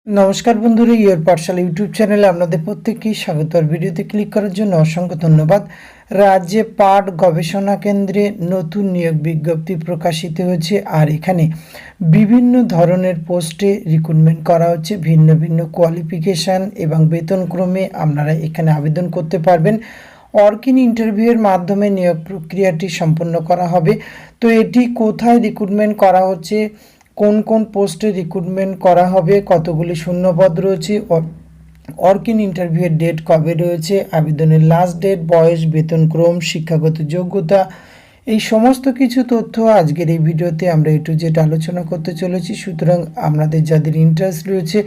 নমস্কার বন্ধুরা, your Pathsala YouTube চ্যানেলে আপনাদের প্রত্যেককেই স্বাগত। আর ভিডিওতে ক্লিক করার জন্য অসংখ্য ধন্যবাদ। রাজ্যে পাট গবেষণা কেন্দ্রে নতুন নিয়োগ বিজ্ঞপ্তি প্রকাশিত হয়েছে, আর এখানে বিভিন্ন ধরনের পোস্টে রিক্রুটমেন্ট করা হচ্ছে। ভিন্ন ভিন্ন কোয়ালিফিকেশান এবং বেতনক্রমে আপনারা এখানে আবেদন করতে পারবেন। অর্কিন ইন্টারভিউয়ের মাধ্যমে নিয়োগ প্রক্রিয়াটি সম্পন্ন করা হবে। তো এটি কোথায় রিক্রুটমেন্ট করা হচ্ছে, কোন কোন পোস্টে রিক্রুটমেন্ট করা হবে, কতগুলি শূন্যপদ রয়েছে, অর্কিন ইন্টারভিউয়ের ডেট কবে রয়েছে, আবেদনের লাস্ট ডেট, বয়স, বেতনক্রম, শিক্ষাগত যোগ্যতা, এই সমস্ত কিছু তথ্য আজকের এই ভিডিওতে আমরা A to Z আলোচনা করতে চলেছি। সুতরাং আপনাদের যাদের ইন্টারেস্ট রয়েছে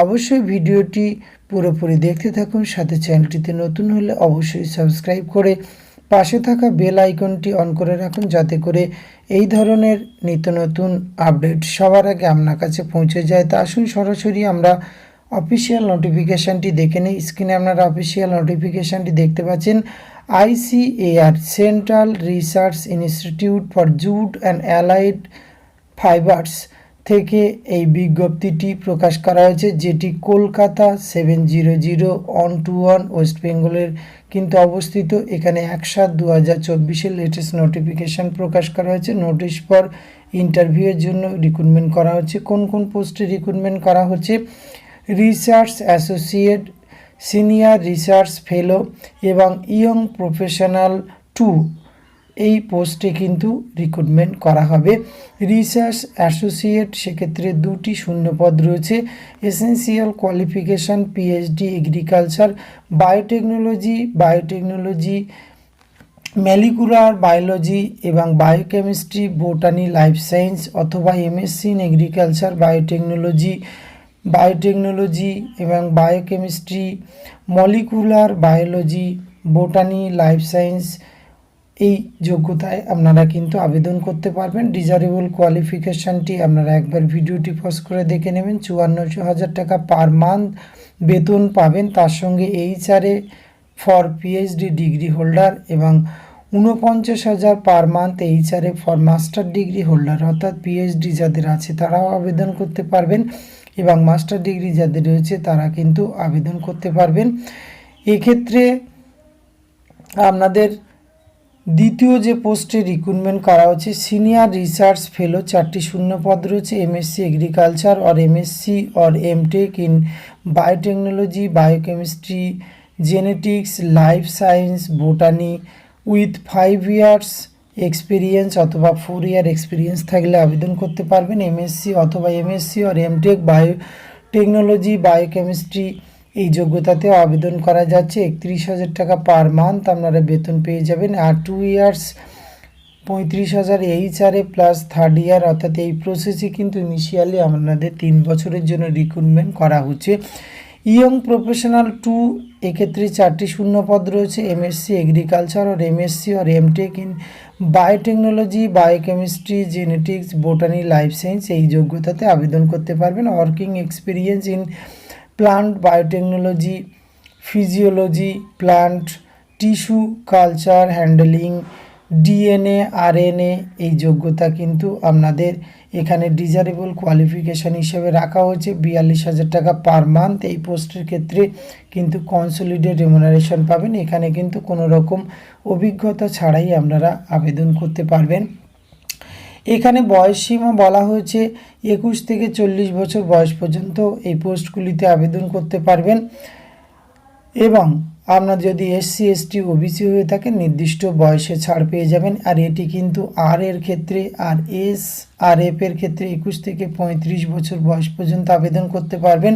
অবশ্যই ভিডিওটি পুরোপুরি দেখতে থাকুন। সাথে চ্যানেলটিতে নতুন হলে অবশ্যই সাবস্ক্রাইব করে পাশে থাকা বেল আইকনটি অন করে রাখুন, যাতে করে এই ধরনের নিত্য নতুন আপডেট সবার আগে আপনার কাছে পৌঁছে যায়। তা আসুন সরাসরি আমরা অফিসিয়াল নোটিফিকেশানটি দেখে নিই। স্ক্রিনে আপনারা অফিসিয়াল নোটিফিকেশানটি দেখতে পাচ্ছেন। ICAR central research institute for jute and allied fibres থেকে এই বিজ্ঞপ্তিটি প্রকাশ করা হয়েছে, যেটি কলকাতা 700121 ওয়েস্ট বেঙ্গলের কিন্তু অবস্থিত। এখানে 1/7/2024 লেটেস্ট নোটিফিকেশান প্রকাশ করা হয়েছে। নোটিশ ফর ইন্টারভিউয়ের জন্য রিক্রুটমেন্ট করা হচ্ছে। কোন কোন পোস্টে রিক্রুটমেন্ট করা হচ্ছে? Research associate, senior research fellow এবং ইয়ং প্রফেশনাল 2 এই পোস্টে কিন্তু রিক্রুটমেন্ট করা হবে। রিসার্চ অ্যাসোসিয়েট সেক্ষেত্রে 2টি শূন্যপদ রয়েছে। Essential qualification PhD agriculture, biotechnology, molecular biology এবং বায়োকেমিস্ট্রি, বোটানি, লাইফ সায়েন্স অথবা MSc ইন এগ্রিকালচার, বায়োটেকনোলজি এবং biochemistry, molecular biology, botany, life science এই যোগ্যতায় আপনারা কিন্তু আবেদন করতে পারবেন। ডিজারেবল কোয়ালিফিকেশানটি আপনারা একবার ভিডিওটি পজ করে দেখে নেবেন। 54,000 টাকা পার মান্থ বেতন পাবেন। তার সঙ্গে HRA for PhD degree holder এবং 49,000 per month HRA for master degree holder, অর্থাৎ PhD যাদের আছে তারাও আবেদন করতে পারবেন এবং মাস্টার ডিগ্রি যাদের রয়েছে তারা কিন্তু আবেদন করতে পারবেন। এক্ষেত্রে আপনাদের দ্বিতীয় যে পোস্টে রিক্রুটমেন্ট করা হচ্ছে সিনিয়র রিসার্চ ফেলো, 4টি শূন্যপদ রয়েছে। MSc agriculture or MSc or MTech in biotechnology, biochemistry, genetics, life science, botany with 5 years experience অথবা 4 ইয়ার এক্সপিরিয়েন্স থাকলে আবেদন করতে পারবেন। MSc অথবা MSc or MTech biotechnology, biochemistry এই যোগ্যতাতেও আবেদন করা যাচ্ছে। 31,000 টাকা পার মান্থ আপনারা বেতন পেয়ে যাবেন। আর 2 ইয়ার্স 35,000 HRA প্লাস 3rd ইয়ার, অর্থাৎ এই প্রসেসে কিন্তু ইনিশিয়ালি আপনাদের 3 বছরের জন্য রিক্রুটমেন্ট করা হচ্ছে। ইয়ং প্রফেশনাল 2 এক্ষেত্রে 4টি শূন্যপদ রয়েছে। MSc agriculture or MSc or MTech in biotechnology, biochemistry, genetics, botany, life science এই যোগ্যতাতে আবেদন করতে পারবেন। Working experience in plant biotechnology, physiology, plant tissue culture, handling, DNA RNA এই যোগ্যতা কিন্তু আপনাদের এখানে ডিজারেবল কোয়ালিফিকেশান হিসেবে রাখা হয়েছে। 42,000 টাকা পার মান্থ এই পোস্টের ক্ষেত্রে কিন্তু কনসলিডেট রেমুনারেশন পাবেন। এখানে কিন্তু কোনো রকম অভিজ্ঞতা ছাড়াই আপনারা আবেদন করতে পারবেন। এখানে বয়সসীমা বলা হয়েছে 21 থেকে 40 বছর বয়স পর্যন্ত এই পোস্টগুলিতে আবেদন করতে পারবেন এবং আপনার যদি SC ST OBC হয়ে থাকে নির্দিষ্ট বয়সে ছাড় পেয়ে যাবেন। আর এটি কিন্তু R এর ক্ষেত্রে আর SRF এর ক্ষেত্রে 21 থেকে 35 বছর বয়স পর্যন্ত আবেদন করতে পারবেন।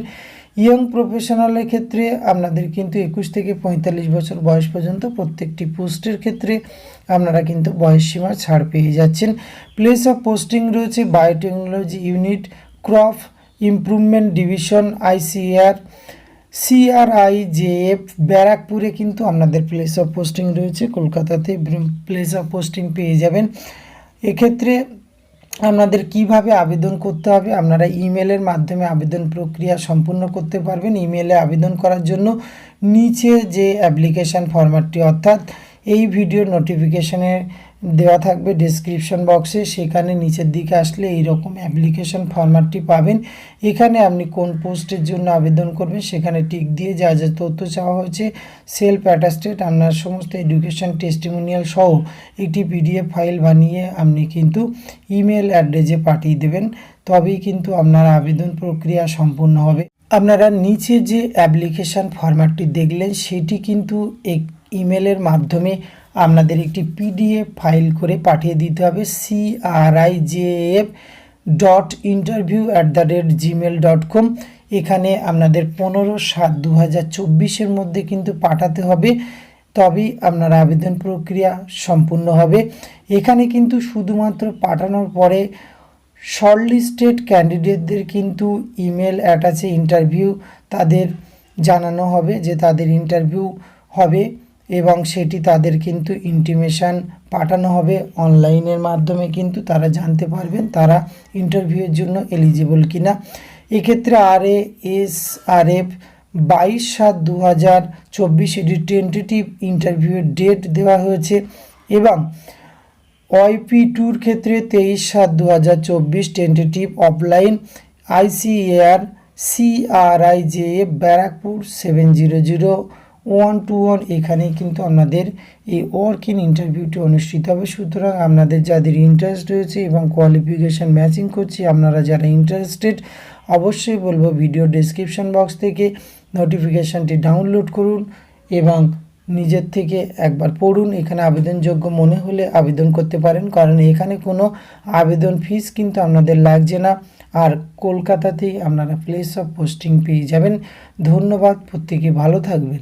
ইয়ং প্রফেশনালের ক্ষেত্রে আপনাদের কিন্তু 21 থেকে 45 বছর বয়স পর্যন্ত প্রত্যেকটি পোস্টের ক্ষেত্রে আপনারা কিন্তু বয়সসীমা ছাড় পেয়ে যাচ্ছেন। প্লেস অফ পোস্টিং রয়েছে biotechnology unit, crop improvement division, ICAR CRIJF ব্যারাকপুরে কিন্তু আপনাদের প্লেস অফ পোস্টিং রয়েছে। কলকাতাতে প্লেস অফ পোস্টিং পেয়ে যাবেন। এক্ষেত্রে আপনাদের কিভাবে আবেদন করতে হবে, আপনারা ইমেলের মাধ্যমে আবেদন প্রক্রিয়া সম্পূর্ণ করতে পারবেন। ইমেলে আবেদন করার জন্য নিচে যে অ্যাপ্লিকেশান ফরম্যাটটি, অর্থাৎ এই ভিডিও নোটিফিকেশানের দেওয়া থাকবে ডেসক্রিপশন বক্সে, সেখানে নিচের দিকে আসলে এইরকম অ্যাপ্লিকেশন ফরম্যাটটি পাবেন। এখানে আপনি কোন পোস্টের জন্য আবেদন করবেন সেখানে টিক দিয়ে যা যা তথ্য চাওয়া হয়েছে সেলফ অ্যাটাস্টেড আপনার সমস্ত এডুকেশন টেস্টিমোনিয়াল সহ একটি পিডিএফ ফাইল বানিয়ে আপনি কিন্তু ইমেল অ্যাড্রেসে পাঠিয়ে দেবেন, তবেই কিন্তু আপনার আবেদন প্রক্রিয়া সম্পূর্ণ হবে। আপনারা নিচে যে অ্যাপ্লিকেশান ফরম্যাটটি দেখলেন সেটি কিন্তু ইমেলের মাধ্যমে আপনাদের একটি পিডিএফ ফাইল করে পাঠিয়ে দিতে হবে CRIJF.interview@gmail.com। এখানে আপনাদের 15/7/2024 মধ্যে কিন্তু পাঠাতে হবে, তবেই আপনার আবেদন প্রক্রিয়া সম্পূর্ণ হবে। এখানে কিন্তু শুধুমাত্র পাঠানোর পরে শর্টলিস্টেড ক্যান্ডিডেটদের কিন্তু ইমেল অ্যাটাচে ইন্টারভিউ তাদের জানানো হবে যে তাদের ইন্টারভিউ হবে এবং সেটি তাদের কিন্তু ইন্টিমেশন পাঠানো হবে অনলাইনের মাধ্যমে, কিন্তু তারা জানতে পারবেন তারা ইন্টারভিউয়ের জন্য এলিজিবল কিনা। এক্ষেত্রে RASRF 22/7/2024 এটি টেন্টেটিভ ইন্টারভিউয়ের ডেট দেওয়া হয়েছে এবং OIP2 ক্ষেত্রে 23/7/2024 tentative offline ICAR CRIJF Barrackpore 700121 এখানেই কিন্তু আপনাদের এই ওয়ার্ক ইন ইন্টারভিউটি অনুষ্ঠিত হবে। সুতরাং আপনাদের যাদের ইন্টারেস্ট রয়েছে এবং কোয়ালিফিকেশান ম্যাচিং করছে, আপনারা যারা ইন্টারেস্টেড অবশ্যই বলবো ভিডিও ডেসক্রিপশন বক্স থেকে নোটিফিকেশানটি ডাউনলোড করুন এবং নিজের থেকে একবার পড়ুন। এখানে আবেদনযোগ্য মনে হলে আবেদন করতে পারেন, কারণ এখানে কোনো আবেদন ফিস কিন্তু আপনাদের লাগছে না, আর কলকাতাতেই আপনারা প্লেস অফ পোস্টিং পেয়ে যাবেন। ধন্যবাদ, প্রত্যেকে ভালো থাকবেন।